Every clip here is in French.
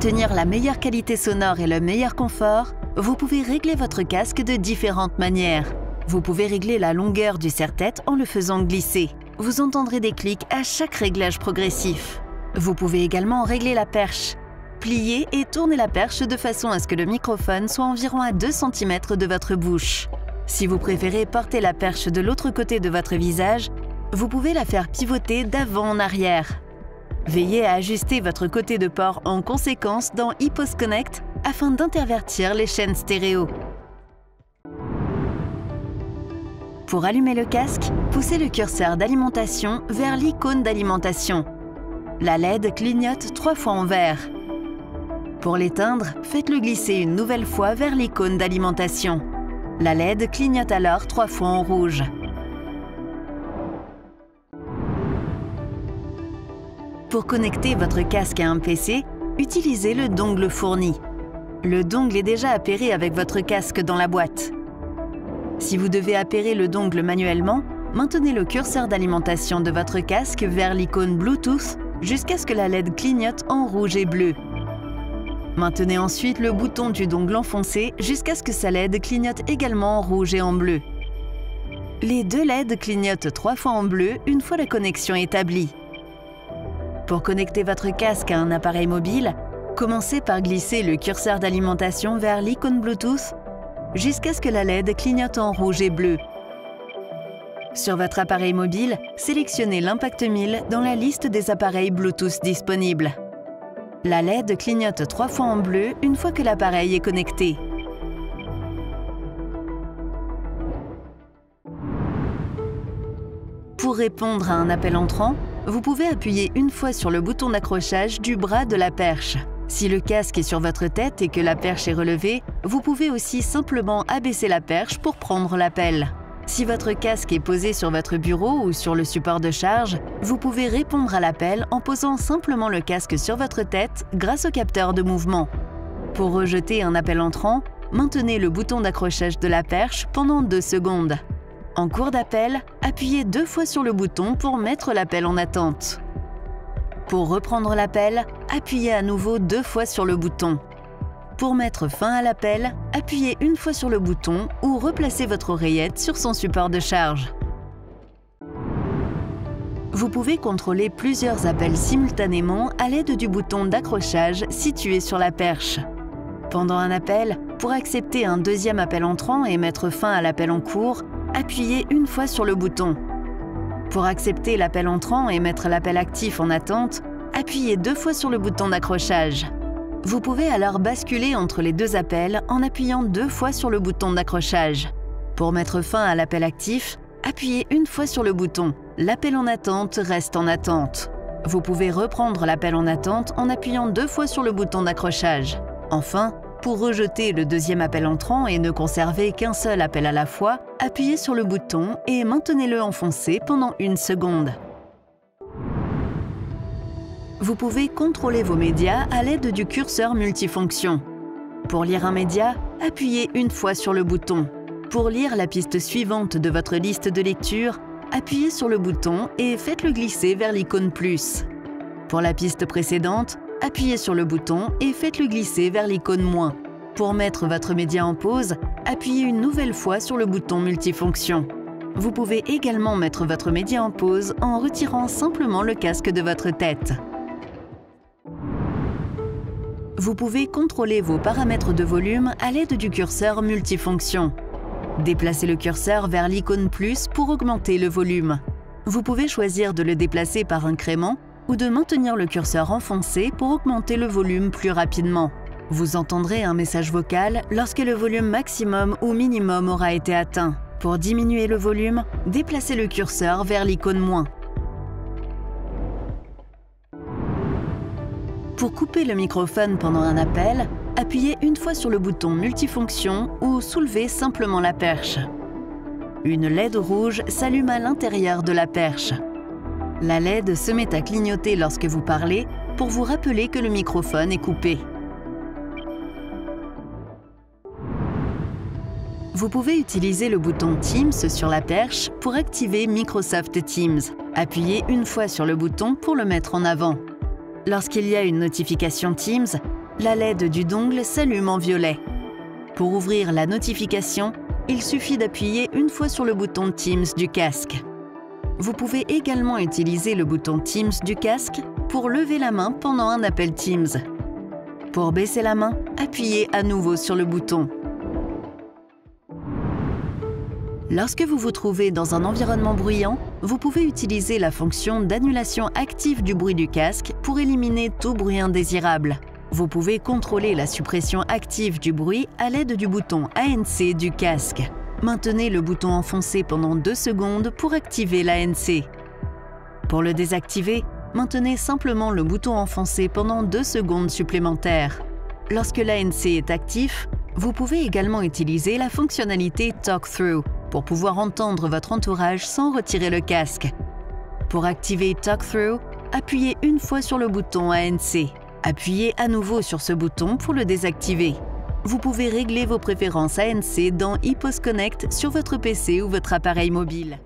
obtenir la meilleure qualité sonore et le meilleur confort, vous pouvez régler votre casque de différentes manières. Vous pouvez régler la longueur du serre-tête en le faisant glisser. Vous entendrez des clics à chaque réglage progressif. Vous pouvez également régler la perche. Plier et tourner la perche de façon à ce que le microphone soit environ à 2 cm de votre bouche. Si vous préférez porter la perche de l'autre côté de votre visage, vous pouvez la faire pivoter d'avant en arrière. Veillez à ajuster votre côté de port en conséquence dans iPOS Connect afin d'intervertir les chaînes stéréo. Pour allumer le casque, poussez le curseur d'alimentation vers l'icône d'alimentation. La LED clignote 3 fois en vert. Pour l'éteindre, faites-le glisser une nouvelle fois vers l'icône d'alimentation. La LED clignote alors 3 fois en rouge. Pour connecter votre casque à un PC, utilisez le dongle fourni. Le dongle est déjà appairé avec votre casque dans la boîte. Si vous devez appairer le dongle manuellement, maintenez le curseur d'alimentation de votre casque vers l'icône Bluetooth jusqu'à ce que la LED clignote en rouge et bleu. Maintenez ensuite le bouton du dongle enfoncé jusqu'à ce que sa LED clignote également en rouge et en bleu. Les deux LED clignotent 3 fois en bleu une fois la connexion établie. Pour connecter votre casque à un appareil mobile, commencez par glisser le curseur d'alimentation vers l'icône Bluetooth jusqu'à ce que la LED clignote en rouge et bleu. Sur votre appareil mobile, sélectionnez l'Impact 1000 dans la liste des appareils Bluetooth disponibles. La LED clignote 3 fois en bleu une fois que l'appareil est connecté. Pour répondre à un appel entrant, vous pouvez appuyer une fois sur le bouton d'accrochage du bras de la perche. Si le casque est sur votre tête et que la perche est relevée, vous pouvez aussi simplement abaisser la perche pour prendre l'appel. Si votre casque est posé sur votre bureau ou sur le support de charge, vous pouvez répondre à l'appel en posant simplement le casque sur votre tête grâce au capteur de mouvement. Pour rejeter un appel entrant, maintenez le bouton d'accrochage de la perche pendant 2 secondes. En cours d'appel, appuyez 2 fois sur le bouton pour mettre l'appel en attente. Pour reprendre l'appel, appuyez à nouveau 2 fois sur le bouton. Pour mettre fin à l'appel, appuyez 1 fois sur le bouton ou replacez votre oreillette sur son support de charge. Vous pouvez contrôler plusieurs appels simultanément à l'aide du bouton d'accrochage situé sur la perche. Pendant un appel, pour accepter un deuxième appel entrant et mettre fin à l'appel en cours, appuyez 1 fois sur le bouton. Pour accepter l'appel entrant et mettre l'appel actif en attente, appuyez 2 fois sur le bouton d'accrochage. Vous pouvez alors basculer entre les 2 appels en appuyant 2 fois sur le bouton d'accrochage. Pour mettre fin à l'appel actif, appuyez 1 fois sur le bouton. L'appel en attente reste en attente. Vous pouvez reprendre l'appel en attente en appuyant 2 fois sur le bouton d'accrochage. Enfin, pour rejeter le deuxième appel entrant et ne conserver qu'un seul appel à la fois, appuyez sur le bouton et maintenez-le enfoncé pendant 1 seconde. Vous pouvez contrôler vos médias à l'aide du curseur multifonction. Pour lire un média, appuyez 1 fois sur le bouton. Pour lire la piste suivante de votre liste de lecture, appuyez sur le bouton et faites-le glisser vers l'icône plus. Pour la piste précédente, appuyez sur le bouton et faites-le glisser vers l'icône moins. Pour mettre votre média en pause, appuyez une nouvelle fois sur le bouton multifonction. Vous pouvez également mettre votre média en pause en retirant simplement le casque de votre tête. Vous pouvez contrôler vos paramètres de volume à l'aide du curseur multifonction. Déplacez le curseur vers l'icône plus pour augmenter le volume. Vous pouvez choisir de le déplacer par incrément ou de maintenir le curseur enfoncé pour augmenter le volume plus rapidement. Vous entendrez un message vocal lorsque le volume maximum ou minimum aura été atteint. Pour diminuer le volume, déplacez le curseur vers l'icône moins. Pour couper le microphone pendant un appel, appuyez 1 fois sur le bouton multifonction ou soulevez simplement la perche. Une LED rouge s'allume à l'intérieur de la perche. La LED se met à clignoter lorsque vous parlez pour vous rappeler que le microphone est coupé. Vous pouvez utiliser le bouton Teams sur la perche pour activer Microsoft Teams. Appuyez 1 fois sur le bouton pour le mettre en avant. Lorsqu'il y a une notification Teams, la LED du dongle s'allume en violet. Pour ouvrir la notification, il suffit d'appuyer une fois sur le bouton Teams du casque. Vous pouvez également utiliser le bouton Teams du casque pour lever la main pendant un appel Teams. Pour baisser la main, appuyez à nouveau sur le bouton. Lorsque vous vous trouvez dans un environnement bruyant, vous pouvez utiliser la fonction d'annulation active du bruit du casque pour éliminer tout bruit indésirable. Vous pouvez contrôler la suppression active du bruit à l'aide du bouton ANC du casque. Maintenez le bouton enfoncé pendant 2 secondes pour activer l'ANC. Pour le désactiver, maintenez simplement le bouton enfoncé pendant 2 secondes supplémentaires. Lorsque l'ANC est actif, vous pouvez également utiliser la fonctionnalité Talk Through pour pouvoir entendre votre entourage sans retirer le casque. Pour activer Talk Through, appuyez une fois sur le bouton ANC. Appuyez à nouveau sur ce bouton pour le désactiver. Vous pouvez régler vos préférences ANC dans ePOS Connect sur votre PC ou votre appareil mobile.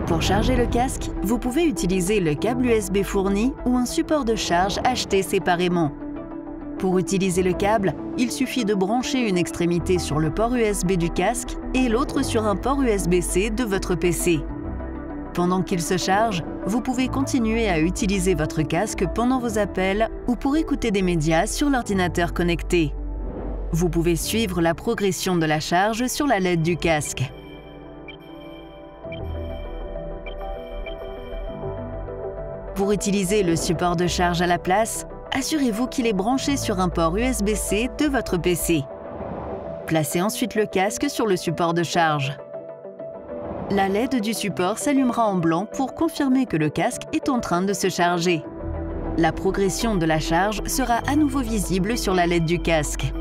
Pour charger le casque, vous pouvez utiliser le câble USB fourni ou un support de charge acheté séparément. Pour utiliser le câble, il suffit de brancher une extrémité sur le port USB du casque et l'autre sur un port USB-C de votre PC. Pendant qu'il se charge, vous pouvez continuer à utiliser votre casque pendant vos appels ou pour écouter des médias sur l'ordinateur connecté. Vous pouvez suivre la progression de la charge sur la LED du casque. Pour utiliser le support de charge à la place, assurez-vous qu'il est branché sur un port USB-C de votre PC. Placez ensuite le casque sur le support de charge. La LED du support s'allumera en blanc pour confirmer que le casque est en train de se charger. La progression de la charge sera à nouveau visible sur la LED du casque.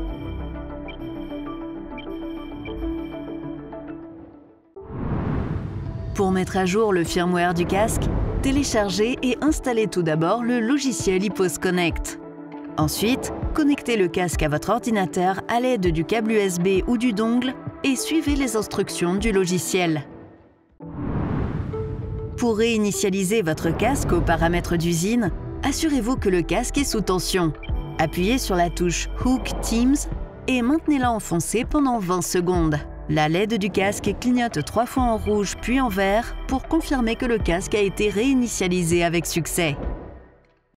Pour mettre à jour le firmware du casque, téléchargez et installez tout d'abord le logiciel ePOS Connect. Ensuite, connectez le casque à votre ordinateur à l'aide du câble USB ou du dongle et suivez les instructions du logiciel. Pour réinitialiser votre casque aux paramètres d'usine, assurez-vous que le casque est sous tension. Appuyez sur la touche Hook Teams et maintenez-la enfoncée pendant 20 secondes. La LED du casque clignote 3 fois en rouge puis en vert pour confirmer que le casque a été réinitialisé avec succès.